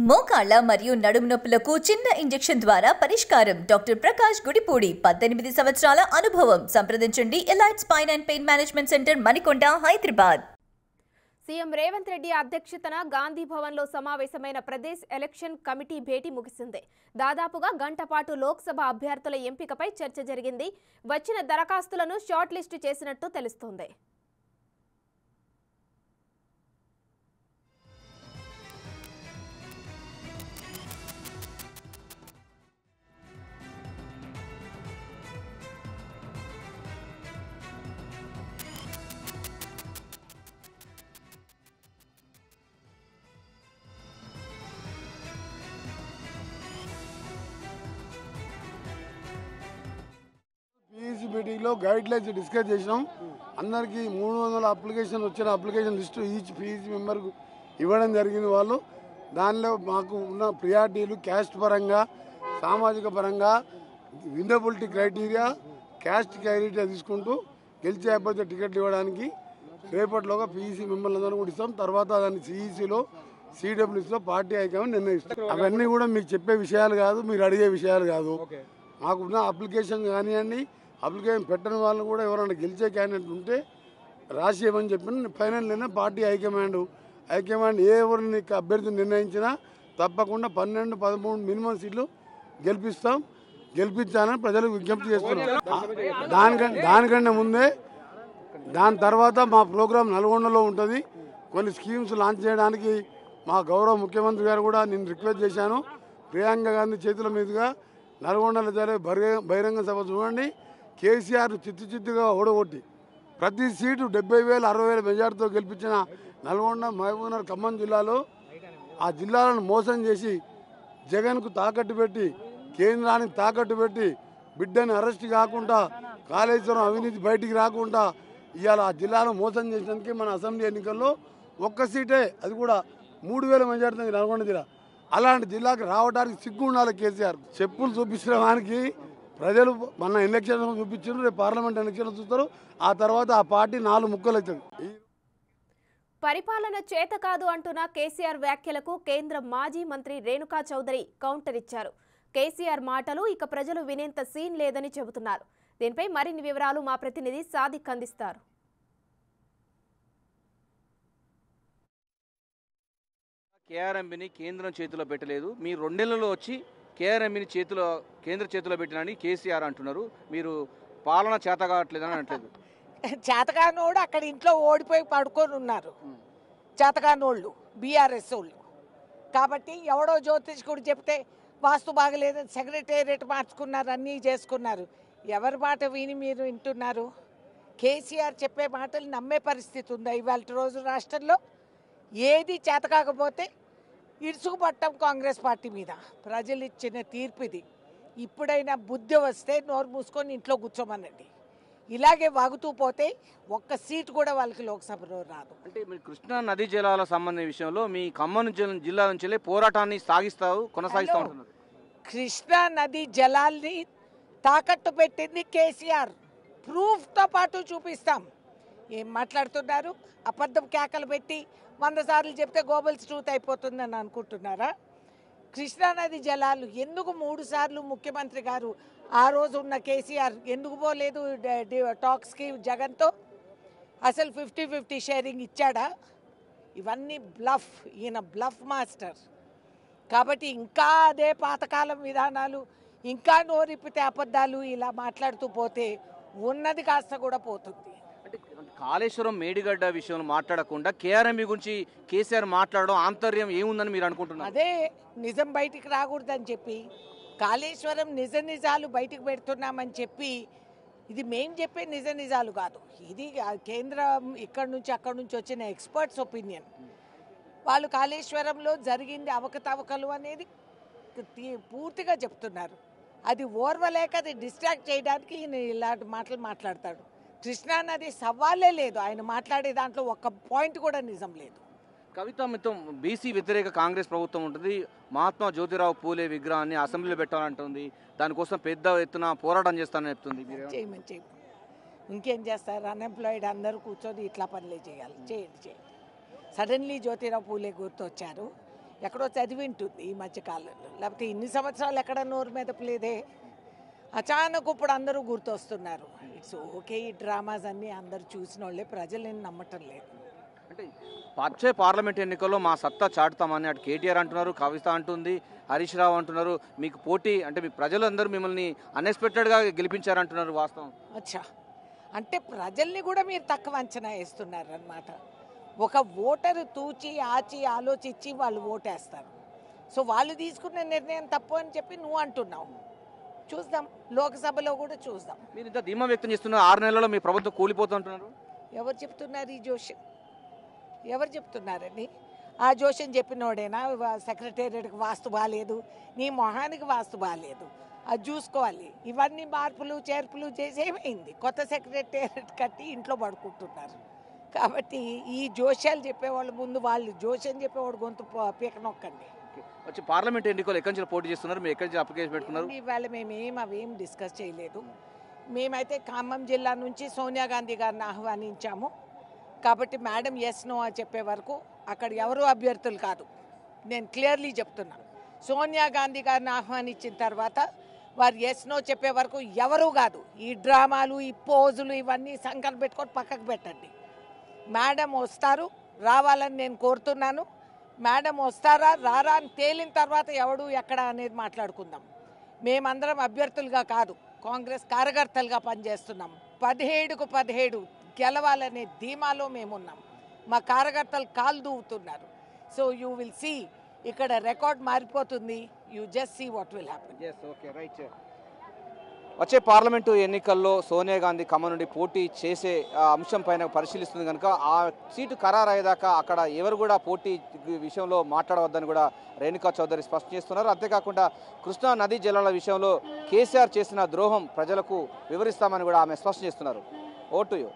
మోకాళ్ల మరియు నడుము నొప్పులకు చిన్న ఇంజెక్షన్ ద్వారా పరిష్కారం. డాక్టర్ ప్రకాష్ గుడిపూడి 18 సంవత్సరాల అనుభవం. సంప్రదించండి elite spine and pain management centre, Manikonda, Hyderabad. CM Revanth Reddy అధ్యక్షతన గాంధీ భవన్లో సమావేశమైన ప్రదేశ్ ఎలక్షన్ కమిటీ భేటీ ముగిసింది. దాదాపుగా గంట పాటు లోక్సభ అభ్యర్థుల ఎంపికపై చర్చ జరిగింది. వచ్చిన దరఖాస్తులను షార్ట్ లిస్టు చేసినట్టు తెలుస్తోంది. పీఈసీ మీటింగ్లో గైడ్ లైన్స్ డిస్కస్ చేసినాం. అందరికీ 300 అప్లికేషన్ వచ్చిన అప్లికేషన్ లిస్టు ఈచ్ పీఈసీ మెంబర్కు ఇవ్వడం జరిగింది. వాళ్ళు దానిలో మాకు ఉన్న ప్రియారిటీలు క్యాస్ట్ పరంగా, సామాజిక పరంగా, వినబిలిటీ క్రైటీరియా, క్యాస్ట్ క్రైటీరియా తీసుకుంటూ గెలిచే అభ్యర్థి టికెట్లు ఇవ్వడానికి రేపటిలోగా పీఈసీ మెంబర్లందరూ కూడా ఇస్తాం. తర్వాత దాన్ని సిఈసీలో, సిడబ్ల్యూసీలో పార్టీ హైకమాండ్ నిర్ణయిస్తాం. అవన్నీ కూడా మీకు చెప్పే విషయాలు కాదు, మీరు అడిగే విషయాలు కాదు. మాకున్న అప్లికేషన్ కానివ్వండి, అప్లికేషన్ పెట్టని వాళ్ళు కూడా ఎవరైనా గెలిచే క్యాండిడేట్ ఉంటే రాసేయమని చెప్పిన ఫైనల్ నిర్ణయం పార్టీ హైకమాండ్ ఏ ఎవరిని అభ్యర్థిని నిర్ణయించినా తప్పకుండా 12, 13 మినిమం సీట్లు గెలిపించాలని ప్రజలకు విజ్ఞప్తి చేస్తున్నాం. దానికంటే ముందే దాని తర్వాత మా ప్రోగ్రాం నల్గొండలో ఉంటుంది. కొన్ని స్కీమ్స్ లాంచ్ చేయడానికి మా గౌరవ ముఖ్యమంత్రి గారు కూడా నేను రిక్వెస్ట్ చేశాను. ప్రియాంక గాంధీ చేతుల మీదుగా నల్గొండలో జరిగే బహిరంగ సభ చూడండి. కేసీఆర్ చిత్తుగా ఓడగొట్టి ప్రతి సీటు 70,000, 60,000 మెజార్టీతో గెలిపించిన నల్గొండ, మహబూబ్నగర్, ఖమ్మం జిల్లాలో ఆ జిల్లాలను మోసం చేసి జగన్కు తాకట్టు పెట్టి, కేంద్రానికి తాకట్టు పెట్టి, బిడ్డని అరెస్ట్ కాకుండా, కాళేశ్వరం అవినీతి బయటికి రాకుండా ఇవాళ ఆ జిల్లాను మోసం చేసినందుకే మన అసెంబ్లీ ఎన్నికల్లో ఒక్క సీటే, అది కూడా 3,000 మెజార్టీ నల్గొండ జిల్లా. అలాంటి జిల్లాకి రావడానికి సిగ్గు ఉండాలి కేసీఆర్. చెప్పులు చూపించిన వానికి ప్రజలు మన ఎలక్షన్ చూపించారు, రేపు పార్లమెంట్ ఎలక్షన్ చూస్తారు. ఆ తర్వాత ఆ పార్టీ 4 ముక్కలు అవుతుంది. పరిపాలన చేత కాదు అంటున్న కేసీఆర్ వ్యాఖ్యలకు కేంద్ర మాజీ మంత్రి రేణుకా చౌదరి కౌంటర్ ఇచ్చారు. కేసీఆర్ మాటలు ఇక ప్రజలు వినేంత సీన్ లేదని చెబుతున్నారు. దీనిపై మరిన్ని వివరాలు మా ప్రతినిధి సాదిక్ అందిస్తారు. కేఆర్ఎంబీని కేంద్రం చేతిలో పెట్టలేదు, మీరు 2 నెలల్లో వచ్చి కేఆర్ఎంబీని కేంద్ర చేతిలో పెట్టినని కేసీఆర్ అంటున్నారు. మీరు పాలన చేత కావట్లేదని అనట్లేదు. చేతకానోడు అక్కడ ఇంట్లో ఓడిపోయి పడుకొని ఉన్నారు, చేతకానోళ్ళు బీఆర్ఎస్ వాళ్ళు. కాబట్టి ఎవడో జ్యోతిష్కుడు చెప్తే వాస్తు బాగలేదని సెక్రటేరియట్ మార్చుకున్నారు, అన్నీ చేసుకున్నారు. ఎవరి మాట విని మీరు వింటున్నారు? కేసీఆర్ చెప్పే మాటలు నమ్మే పరిస్థితి ఉందా ఇవాళ రోజు రాష్ట్రంలో? ఏది చేతకాకపోతే ఇరుసుకుపట్టం కాంగ్రెస్ పార్టీ మీద. ప్రజలు ఇచ్చిన తీర్పు ఇది. ఇప్పుడైనా బుద్ధి వస్తే నోరు మూసుకొని ఇంట్లో కూర్చోమనండి. ఇలాగే వాగుతూ పోతే ఒక్క సీటు కూడా వాళ్ళకి లోక్సభలో రాదు. అంటే మీరు కృష్ణా నదీ జలాల సంబంధించిన విషయంలో మీ ఖమ్మం జిల్లా నుంచి పోరాటాన్ని కొనసాగిస్తూ ఉంటున్నారు. కృష్ణా నదీ జలాల్ని తాకట్టు పెట్టింది కేసీఆర్. ప్రూఫ్తో పాటు చూపిస్తాం. ఏం మాట్లాడుతున్నారు? అబద్ధం కేకలు పెట్టి 100 సార్లు చెప్తే గోబల్స్ ట్రూత్ అయిపోతుందని అనుకుంటున్నారా? కృష్ణానది జలాలు ఎందుకు 3 సార్లు ముఖ్యమంత్రి గారు ఆ రోజు ఉన్న కేసీఆర్ ఎందుకు పోలేదు టాక్స్కి జగన్తో? అసలు 50-50 షేరింగ్ ఇచ్చాడా? ఇవన్నీ బ్లఫ్. ఈయన బ్లఫ్ మాస్టర్. కాబట్టి ఇంకా అదే పాతకాలం విధానాలు, ఇంకా నోరిప్పితే అబద్ధాలు ఇలా మాట్లాడుతూ పోతే ఉన్నది కాస్త కూడా పోతుంది. అంటే కాళేశ్వరం మేడిగడ్డ విషయంలో మాట్లాడకుండా కేఆర్ఎంబీ గురించి కేసీఆర్ మాట్లాడడం ఆంతర్యం ఏముందని మీరు అనుకుంటున్నారు? అదే నిజం బయటికి రాకూడదని చెప్పి, కాళేశ్వరం నిజాలు బయటకు పెడుతున్నామని చెప్పి, ఇది మేం చెప్పే నిజాలు కాదు. ఇది కేంద్రం అక్కడి నుంచి వచ్చిన ఎక్స్పర్ట్స్ ఒపీనియన్. వాళ్ళు కాళేశ్వరంలో జరిగింది అవకతవకలు అనేది పూర్తిగా చెప్తున్నారు. అది ఓర్వలేక అది డిస్ట్రాక్ట్ చేయడానికి ఈయన ఇలాంటి మాటలు మాట్లాడతాడు. కృష్ణానది సవాలే లేదు. ఆయన మాట్లాడే దాంట్లో ఒక్క పాయింట్ కూడా నిజం లేదు. కవిత మిత్తం బీసీ వ్యతిరేక కాంగ్రెస్ ప్రభుత్వం ఉంటుంది. మహాత్మా జ్యోతిరావు పూలే విగ్రహాన్ని అసెంబ్లీలో పెట్టాలంటుంది. దానికోసం పెద్ద ఎత్తున పోరాటం చేస్తానని చెప్తుంది. చేయమని ఇంకేం చేస్తారు? అన్ఎంప్లాయిడ్ అందరూ కూర్చొని ఇట్లా పనులే చేయాలి. చేయండి. సడన్లీ జ్యోతిరావు పూలే గుర్తొచ్చారు. ఎక్కడో చదివి ఉంటుంది ఈ మధ్యకాలంలో, లేకపోతే ఇన్ని సంవత్సరాలు ఎక్కడ నోరు మెదపలేదే. అచానక్ ఇప్పుడు అందరూ గుర్తొస్తున్నారు. ఇట్స్ ఓకే, ఈ డ్రామాస్ అన్నీ అందరూ చూసిన వాళ్ళే, ప్రజలు నమ్మటం లేదు. అంటే వచ్చే పార్లమెంట్ ఎన్నికల్లో మా సత్తా చాటుతామని అటు కేటీఆర్ అంటున్నారు, కవిత అంటుంది, హరీష్ రావు అంటున్నారు. మీకు పోటీ అంటే మీ ప్రజలందరూ మిమ్మల్ని అన్ఎక్స్పెక్టెడ్గా గెలిపించారంటున్నారు, వాస్తవం? అచ్చా, అంటే ప్రజల్ని కూడా మీరు తక్కువ అంచనా వేస్తున్నారు అన్నమాట. ఒక ఓటరు తూచి ఆచి ఆలోచించి వాళ్ళు ఓటేస్తారు. సో వాళ్ళు తీసుకున్న నిర్ణయం తప్పు అని చెప్పి నువ్వు అంటున్నావు. చూద్దాం, లోక్సభలో కూడా చూద్దాం. మీరు ఇంత ధీమా వ్యక్తం చేస్తున్నారు 6 నెలల్లో మీ ప్రభుత్వం కూలిపోతుంటున్నారు. ఎవరు చెప్తున్నారు ఈ జోష్యం? ఎవరు చెప్తున్నారని? ఆ జోష్యం చెప్పినోడేనా సెక్రటేరియట్కి వాస్తు బాగాలేదు, నీ మొహానికి వాస్తు బాగాలేదు, అది చూసుకోవాలి. ఇవన్నీ మార్పులు చేర్పులు చేసి ఏమైంది? కొత్త సెక్రటేరియట్ కట్టి ఇంట్లో పడుకుంటున్నారు. కాబట్టి ఈ జోష్యాలు చెప్పేవాళ్ళు ముందు వాళ్ళు జోష్యం చెప్పేవాడు గొంతు పీక నొక్కండి. వచ్చి పార్లమెంట్ ఎన్నికలు ఎక్కడి నుంచి పోటీ చేస్తున్నారు, మీరు ఎక్కడి నుంచి అప్లికేషన్ పెట్టుకున్నారు? ఇవాళ మేము అవేం డిస్కస్ చేయలేదు. మేమైతే ఖమ్మం జిల్లా నుంచి సోనియా గాంధీ గారిని ఆహ్వానించాము. కాబట్టి మేడం ఎస్ నో అని చెప్పే వరకు అక్కడ ఎవరు అభ్యర్థులు కాదు. నేను క్లియర్లీ చెప్తున్నాను. సోనియా గాంధీ గారిని ఆహ్వానించిన తర్వాత వారు ఎస్ నో చెప్పే వరకు ఎవరు కాదు. ఈ డ్రామాలు, ఈ పోజులు ఇవన్నీ సంకల్పం పెట్టుకొని పక్కకు పెట్టండి. మేడం వస్తారు, రావాలని నేను కోరుతున్నాను. మేడం వస్తారా రారా అని తేలిన తర్వాత ఎవడు ఎక్కడ అనేది మాట్లాడుకుందాం. మేమందరం అభ్యర్థులుగా కాదు, కాంగ్రెస్ కార్యకర్తలుగా పనిచేస్తున్నాం. 17కు 17 గెలవాలనే ధీమాలో మేమున్నాం. మా కార్యకర్తలు కాలు దూవుతున్నారు. సో యూ విల్ సీ, ఇక్కడ రికార్డ్ మారిపోతుంది. You just see what will happen. వచ్చే పార్లమెంటు ఎన్నికల్లో సోనియా గాంధీ ఖమ్మం నుండి పోటీ చేసే అంశం పైన పరిశీలిస్తుంది కనుక ఆ సీటు ఖరారు అయ్యేదాకా అక్కడ ఎవరు కూడా పోటీ విషయంలో మాట్లాడవద్దని కూడా రేణుకా చౌదరి స్పష్టం చేస్తున్నారు. అంతేకాకుండా కృష్ణా నదీ జలాల విషయంలో కేసీఆర్ చేసిన ద్రోహం ప్రజలకు వివరిస్తామని కూడా ఆమె స్పష్టం చేస్తున్నారు. Vote you.